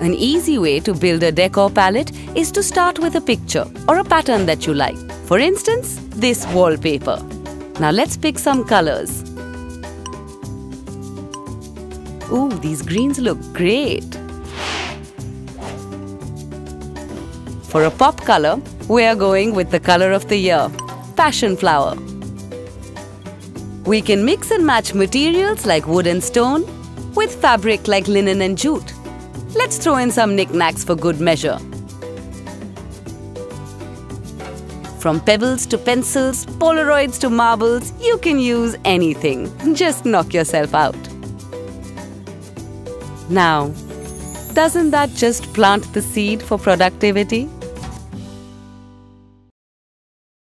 An easy way to build a decor palette is to start with a picture or a pattern that you like. For instance, this wallpaper. Now let's pick some colors. Ooh, these greens look great. For a pop color, we are going with the color of the year, passion flower. We can mix and match materials like wood and stone with fabric like linen and jute. Let's throw in some knickknacks for good measure. From pebbles to pencils, Polaroids to marbles, you can use anything. Just knock yourself out. Now, doesn't that just plant the seed for productivity?